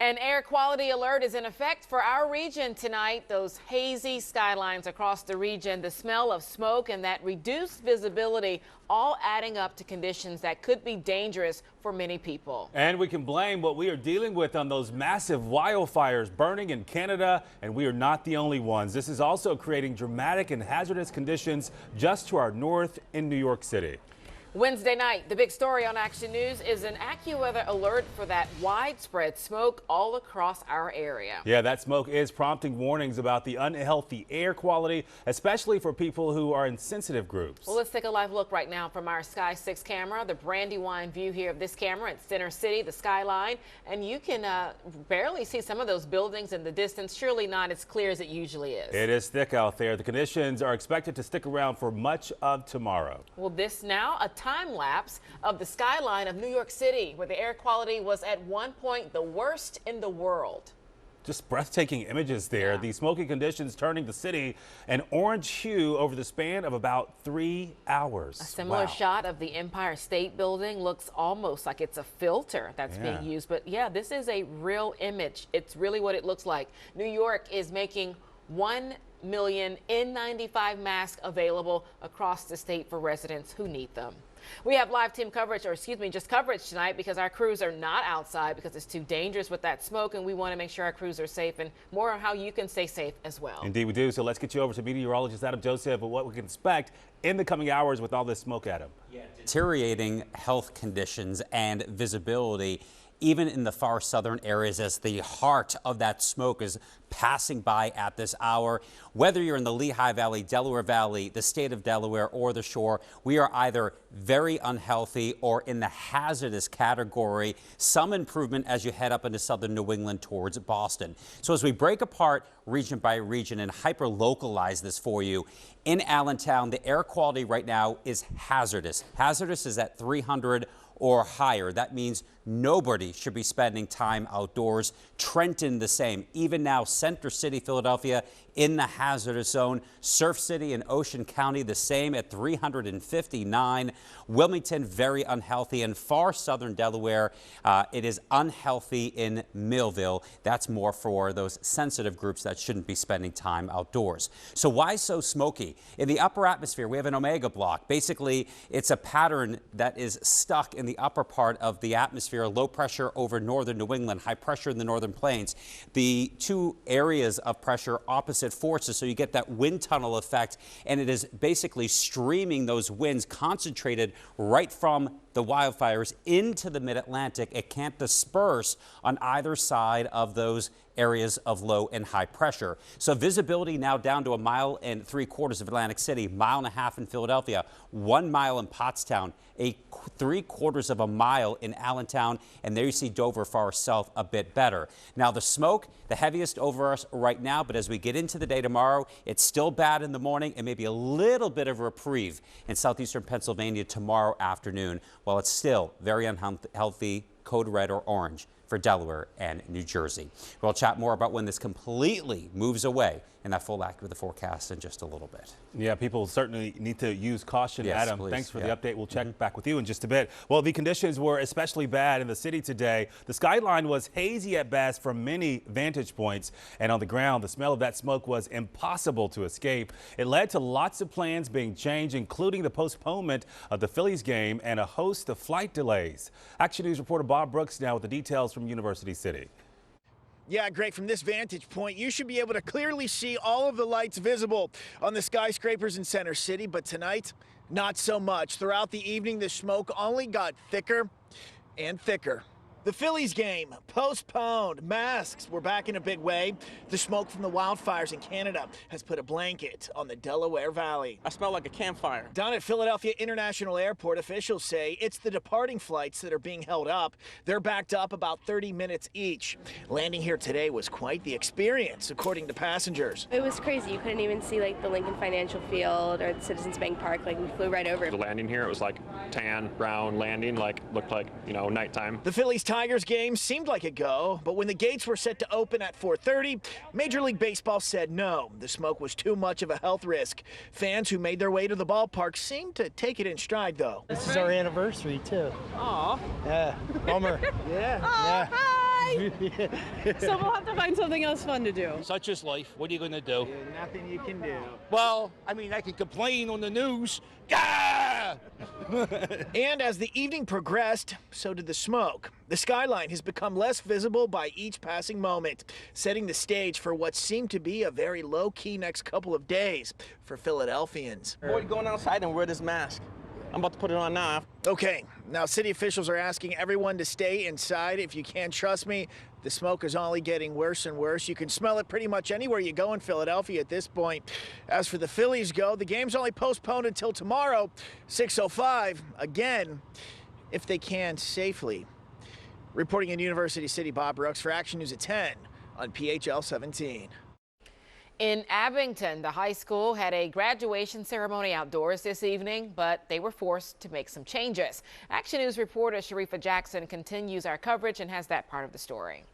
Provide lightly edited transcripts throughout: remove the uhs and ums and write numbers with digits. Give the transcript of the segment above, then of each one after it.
An air quality alert is in effect for our region tonight. Those hazy skylines across the region, the smell of smoke and that reduced visibility, all adding up to conditions that could be dangerous for many people. And we can blame what we are dealing with on those massive wildfires burning in Canada, and we are not the only ones. This is also creating dramatic and hazardous conditions just to our north in New York City. Wednesday night, the big story on Action News is an AccuWeather alert for that widespread smoke all across our area. Yeah, that smoke is prompting warnings about the unhealthy air quality, especially for people who are in sensitive groups. Well, let's take a live look right now from our Sky 6 camera, the Brandywine view here of this camera at Center City, the skyline, and you can barely see some of those buildings in the distance. Surely not as clear as it usually is. It is thick out there. The conditions are expected to stick around for much of tomorrow. Well, this now a time lapse of the skyline of New York City, where the air quality was at one point the worst in the world. Just breathtaking images there. Yeah. The smoky conditions turning the city an orange hue over the span of about 3 hours. A similar Wow. shot of the Empire State Building looks almost like it's a filter that's being used. But yeah, this is a real image. It's really what it looks like. New York is making 1 million N95 masks available across the state for residents who need them. We have live team coverage, or excuse me, just coverage tonight because our crews are not outside because it's too dangerous with that smoke, and we want to make sure our crews are safe, and more on how you can stay safe as well. Indeed we do. So let's get you over to meteorologist Adam Joseph and what we can expect in the coming hours with all this smoke, Adam. Yeah, deteriorating health conditions and visibility, even in the far southern areas, as the heart of that smoke is passing by at this hour. Whether you're in the Lehigh Valley, Delaware Valley, the state of Delaware, or the shore, we are either very unhealthy or in the hazardous category. Some improvement as you head up into southern New England towards Boston. So as we break apart region by region and hyper-localize this for you, in Allentown, the air quality right now is hazardous. Hazardous is at 300 or higher. That means nobody should be spending time outdoors. Trenton the same. Even now, Center City, Philadelphia in the hazardous zone. Surf City and Ocean County the same at 359. Wilmington very unhealthy, and far southern Delaware it is unhealthy in Millville. That's more for those sensitive groups that shouldn't be spending time outdoors. So why so smoky? In the upper atmosphere we have an omega block. Basically it's a pattern that is stuck in the upper part of the atmosphere. Low pressure over northern New England, high pressure in the northern plains. The two areas of pressure opposite forces, so you get that wind tunnel effect, and it is basically streaming those winds concentrated right from the wildfires into the mid-Atlantic. It can't disperse on either side of those areas of low and high pressure. So visibility now down to 1.75 miles of Atlantic City, 1.5 miles in Philadelphia, 1 mile in Pottstown, 3/4 of a mile in Allentown, and there you see Dover far south a bit better. Now the smoke, the heaviest over us right now, but as we get into the day tomorrow, it's still bad in the morning and maybe a little bit of reprieve in southeastern Pennsylvania tomorrow afternoon, while it's still very unhealthy, code red or orange for Delaware and New Jersey. We'll chat more about when this completely moves away in that full act with the forecast in just a little bit. Yeah, people certainly need to use caution. Yes, Adam, please. thanks for the update. We'll check back with you in just a bit. Well, the conditions were especially bad in the city today. The skyline was hazy at best from many vantage points, and on the ground, the smell of that smoke was impossible to escape. It led to lots of plans being changed, including the postponement of the Phillies game and a host of flight delays. Action News reporter Bob Brooks now with the details from University City. Yeah, great. From this vantage point, you should be able to clearly see all of the lights visible on the skyscrapers in Center City, but tonight, not so much. Throughout the evening, the smoke only got thicker and thicker. The Phillies game postponed. Masks were back in a big way. The smoke from the wildfires in Canada has put a blanket on the Delaware Valley. I smell like a campfire. Down at Philadelphia International Airport, officials say it's the departing flights that are being held up. They're backed up about 30 minutes each. Landing here today was quite the experience, according to passengers. It was crazy. You couldn't even see like the Lincoln Financial Field or the Citizens Bank Park. Like we flew right over it. The landing here, it was like tan, brown landing, like looked like, nighttime. The Phillies-Tigers game seemed like a go, but when the gates were set to open at 4:30, Major League Baseball said no. The smoke was too much of a health risk. Fans who made their way to the ballpark seemed to take it in stride, though. This is our anniversary, too. Aw. Yeah, bummer. Yeah. Yeah. right. So we'll have to find something else fun to do. Such is life. What are you going to do? Nothing you can do. Well, I mean, I can complain on the news. Gah! And as the evening progressed, so did the smoke. The skyline has become less visible by each passing moment, setting the stage for what seemed to be a very low-key next couple of days for Philadelphians. Avoid going outside and wear this mask. I'm about to put it on now. Okay, now city officials are asking everyone to stay inside. If you can't trust me, the smoke is only getting worse and worse. You can smell it pretty much anywhere you go in Philadelphia at this point. As for the Phillies go, the game's only postponed until tomorrow, 6:05, again, if they can safely. Reporting in University City, Bob Brooks for Action News at 10 on PHL 17. In Abington, the high school had a graduation ceremony outdoors this evening, but they were forced to make some changes. Action News reporter Sharifa Jackson continues our coverage and has that part of the story.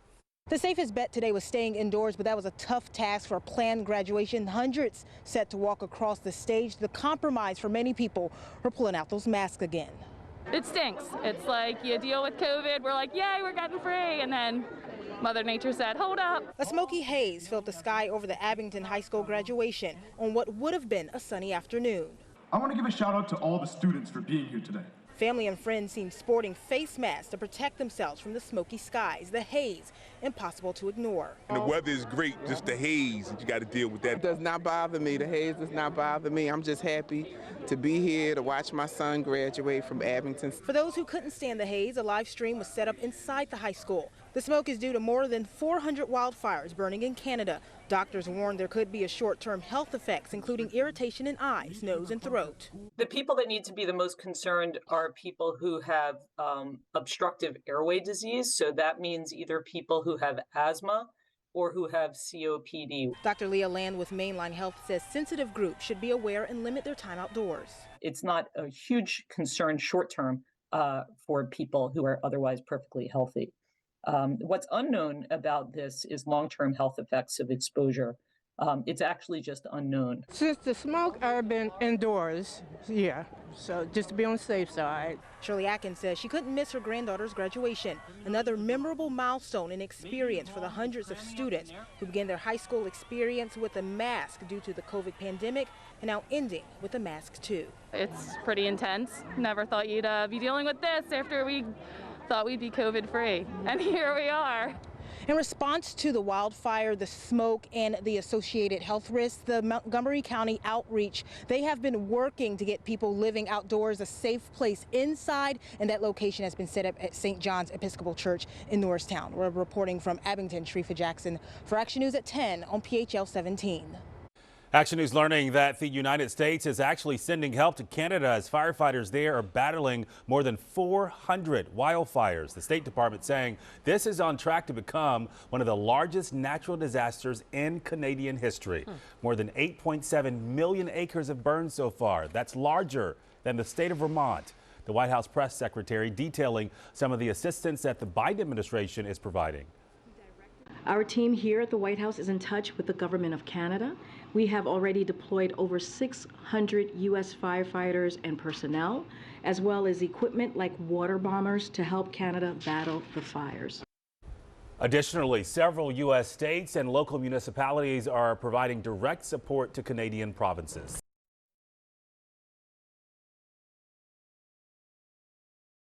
The safest bet today was staying indoors, but that was a tough task for a planned graduation. Hundreds set to walk across the stage. The compromise for many people were pulling out those masks again. It stinks. It's like you deal with COVID. We're like, yay, we're getting free. And then Mother Nature said, hold up. A smoky haze filled the sky over the Abington High School graduation on what would have been a sunny afternoon. I want to give a shout out to all the students for being here today. Family and friends seemed sporting face masks to protect themselves from the smoky skies, the haze, impossible to ignore. And the weather is great, just the haze, and you got to deal with that. It does not bother me. The haze does not bother me. I'm just happy to be here to watch my son graduate from Abington. For those who couldn't stand the haze, a live stream was set up inside the high school. The smoke is due to more than 400 wildfires burning in Canada. Doctors warn there could be a short-term health effects, including irritation in eyes, nose, and throat. The people that need to be the most concerned are people who have obstructive airway disease. So that means either people who have asthma or who have COPD. Dr. Leah Land with Mainline Health says sensitive groups should be aware and limit their time outdoors. It's not a huge concern short-term for people who are otherwise perfectly healthy. What's unknown about this is long-term health effects of exposure. It's actually just unknown. Since the smoke, I've been indoors, so just to be on the safe side. Shirley Atkins says she couldn't miss her granddaughter's graduation, another memorable milestone and experience for the hundreds of students who began their high school experience with a mask due to the COVID pandemic and now ending with a mask too. It's pretty intense. Never thought you'd be dealing with this after we thought we'd be COVID-free, and here we are. In response to the wildfire, the smoke, and the associated health risks, the Montgomery County Outreach, they have been working to get people living outdoors a safe place inside, and that location has been set up at St. John's Episcopal Church in Norristown. We're reporting from Abington, Sharifa Jackson for Action News at 10 on PHL 17. Action News learning that the United States is actually sending help to Canada as firefighters there are battling more than 400 wildfires. The State Department saying this is on track to become one of the largest natural disasters in Canadian history. More than 8.7 million acres have burned so far. That's larger than the state of Vermont. The White House press secretary detailing some of the assistance that the Biden administration is providing. Our team here at the White House is in touch with the Government of Canada. We have already deployed over 600 U.S. firefighters and personnel, as well as equipment like water bombers to help Canada battle the fires. Additionally, several U.S. states and local municipalities are providing direct support to Canadian provinces.